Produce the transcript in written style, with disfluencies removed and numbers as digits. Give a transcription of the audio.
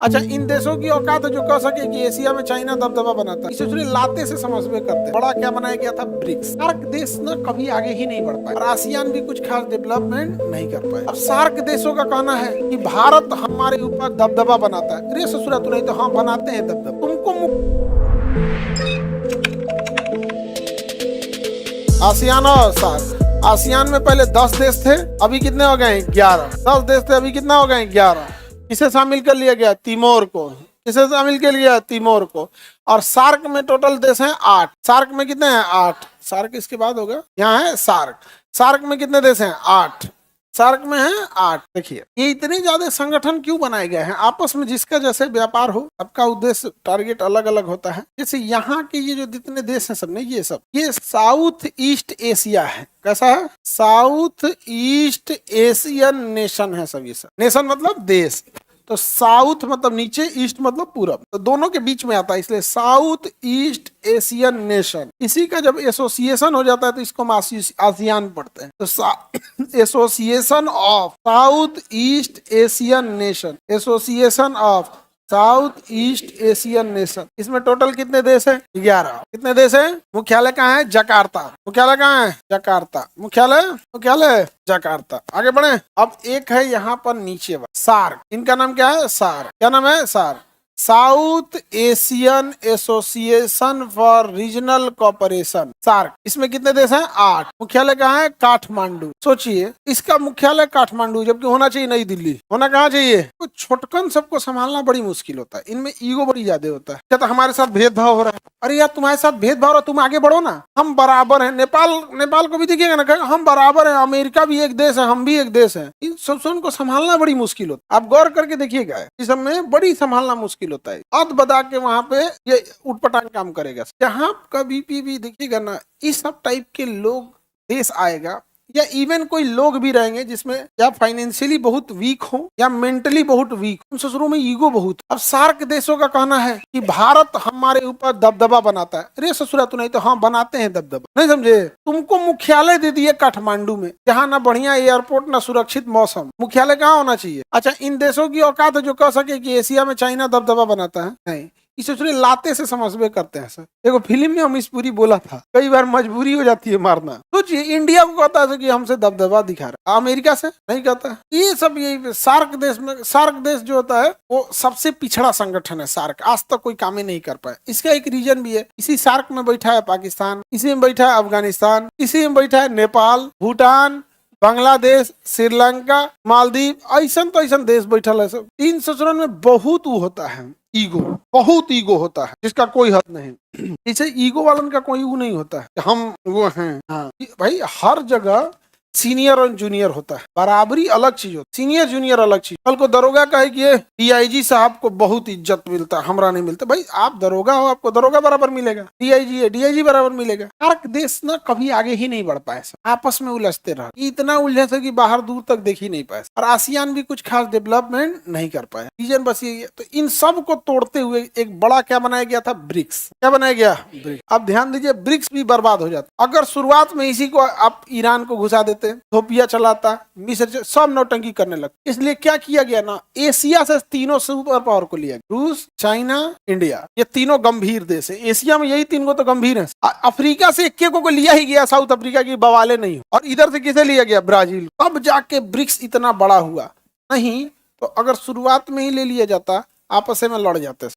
अच्छा, इन देशों की औकात है जो कह सके कि एशिया में चाइना दबदबा बनाता है। इसे सिर्फ लाते से समझवे करते हैं। बड़ा क्या बनाया गया था? ब्रिक्स। सार्क देश ना कभी आगे ही नहीं बढ़ पाए और आसियान भी कुछ खास डेवलपमेंट नहीं कर पाए। अब सार्क देशों का कहना है कि भारत हमारे ऊपर दबदबा बनाता है। अरे ससुरा तू नहीं तो हाँ बनाते हैं दबदबा। तुमको आसियान और सार्क, आसियान में पहले 10 देश थे, अभी कितने हो गए? 11। 10 देश थे, अभी कितना हो गए? 11। किसे शामिल कर लिया गया? तिमोर को। किसे शामिल कर लिया? तिमोर को। और सार्क में टोटल देश हैं 8। सार्क में कितने हैं? 8। सार्क इसके बाद होगा, यहाँ है सार्क। सार्क में कितने देश हैं? 8। सार्क में है 8। देखिए ये इतने ज्यादा संगठन क्यों बनाए गए हैं? आपस में जिसका जैसे व्यापार हो, सबका उद्देश्य टारगेट अलग अलग होता है। जैसे यहाँ के ये जो जितने देश हैं सब ने, ये साउथ ईस्ट एशिया है। कैसा है? साउथ ईस्ट एशियन नेशन है सब। ये सब नेशन मतलब देश। तो साउथ मतलब नीचे, ईस्ट मतलब पूरब, तो दोनों के बीच में आता है, इसलिए साउथ ईस्ट एशियन नेशन। इसी का जब एसोसिएशन हो जाता है तो इसको हम आसियान पढ़ते हैं। तो association of south east Asian nation, association of south east Asian nation. इसमें टोटल कितने देश हैं? 11। कितने देश हैं? मुख्यालय कहाँ है? जकार्ता। मुख्यालय कहाँ है? जकार्ता। मुख्यालय जकार्ता। आगे बढ़े। अब एक है यहाँ पर नीचे सार्क। इनका नाम क्या है? सार्क। क्या नाम है? SAARC, South Asian Association for Regional Cooperation. SAARC. इसमें कितने देश हैं? 8। मुख्यालय कहाँ है? काठमांडू। सोचिए, इसका मुख्यालय काठमांडू, जबकि होना चाहिए नई दिल्ली। होना कहाँ चाहिए? कुछ छोटकन सबको संभालना बड़ी मुश्किल होता है, इनमें ईगो बड़ी ज्यादा होता है। क्या तो हमारे साथ भेदभाव हो रहा है? अरे यार तुम्हारे साथ भेदभाव हो, तुम आगे बढ़ो ना, हम बराबर हैं। नेपाल को भी देखिएगा ना, हम बराबर हैं। अमेरिका भी एक देश है, हम भी एक देश है। इन सब को संभालना बड़ी मुश्किल होता है। आप गौर करके देखिएगा, इस सब में बड़ी संभालना मुश्किल होता है। अद बदा के वहां पे ये उटपटांग काम करेगा। जहां कभी भी देखिएगा ना, इस सब टाइप के लोग देश आएगा, या इवन कोई लोग भी रहेंगे जिसमें या फाइनेंशियली बहुत वीक हो या मेंटली बहुत वीक हो, उन ससुरों में ईगो बहुत। अब सार्क देशों का कहना है कि भारत हमारे ऊपर दबदबा बनाता है। अरे ससुरा तू नहीं तो हाँ बनाते हैं दबदबा। नहीं समझे? तुमको मुख्यालय दे दिए काठमांडू में, जहाँ ना बढ़िया एयरपोर्ट ना सुरक्षित मौसम। मुख्यालय कहाँ होना चाहिए? अच्छा, इन देशों की औकात है जो कह सके कि एशिया में चाइना दबदबा बनाता है? नहीं, इसे सिर्फ लाते से समझवे करते हैं सर। देखो फिल्म में हम इस पूरी बोला था, कई बार मजबूरी हो जाती है मारना। सोचिए, इंडिया को कहता है कि हमसे दबदबा दिखा रहा, अमेरिका से नहीं कहता। ये सब यही सार्क देश में, सार्क देश जो होता है वो सबसे पिछड़ा संगठन है। सार्क आज तक कोई काम ही नहीं कर पाए। इसका एक रीजन भी है, इसी सार्क में बैठा है पाकिस्तान, इसी में बैठा है अफगानिस्तान, इसी में बैठा है नेपाल, भूटान, बांग्लादेश, श्रीलंका, मालदीव, ऐसा तो ऐसा देश बैठल है सब। इन ससुरन में बहुत वो होता है ईगो, बहुत ईगो होता है जिसका कोई हद नहीं। इसे ईगो वालन का कोई वो नहीं होता है हम वो हैं। हाँ भाई, हर जगह सीनियर और जूनियर होता है, बराबरी अलग चीज होती है, सीनियर जूनियर अलग चीज। कल को दरोगा कहे कि ये डीआईजी साहब को बहुत इज्जत मिलता है, हमरा नहीं मिलता। भाई आप दरोगा हो, आपको दरोगा बराबर मिलेगा। डीआईजी है, डीआईजी बराबर मिलेगा। सार्क देश ना कभी आगे ही नहीं बढ़ पाए, आपस में उलझते रहे, इतना उलझे थे कि बाहर दूर तक देख ही नहीं पाए। और आसियान भी कुछ खास डेवलपमेंट नहीं कर पाए। रीजन बस ये। तो इन सब को तोड़ते हुए एक बड़ा क्या बनाया गया था? ब्रिक्स। क्या बनाया गया? ब्रिक्स। अब ध्यान दीजिए, ब्रिक्स भी बर्बाद हो जाता अगर शुरुआत में इसी को आप ईरान को घुसा देते, इथोपिया चलाता, मिस्र, सब नौटंकी करने लगते। इसलिए क्या किया गया ना, एशिया से तीनों सुपर पावर को लिया, रूस, चाइना, इंडिया। ये तीनों गंभीर देश है। एशिया में यही तीन को तो गंभीर है। अफ्रीका से एक को लिया ही गया, साउथ अफ्रीका की बवाले नहीं। और इधर से किसे लिया गया? ब्राजील। तब जाके ब्रिक्स इतना बड़ा हुआ। नहीं तो अगर शुरुआत में ही ले लिया जाता, आपस में लड़ जाते।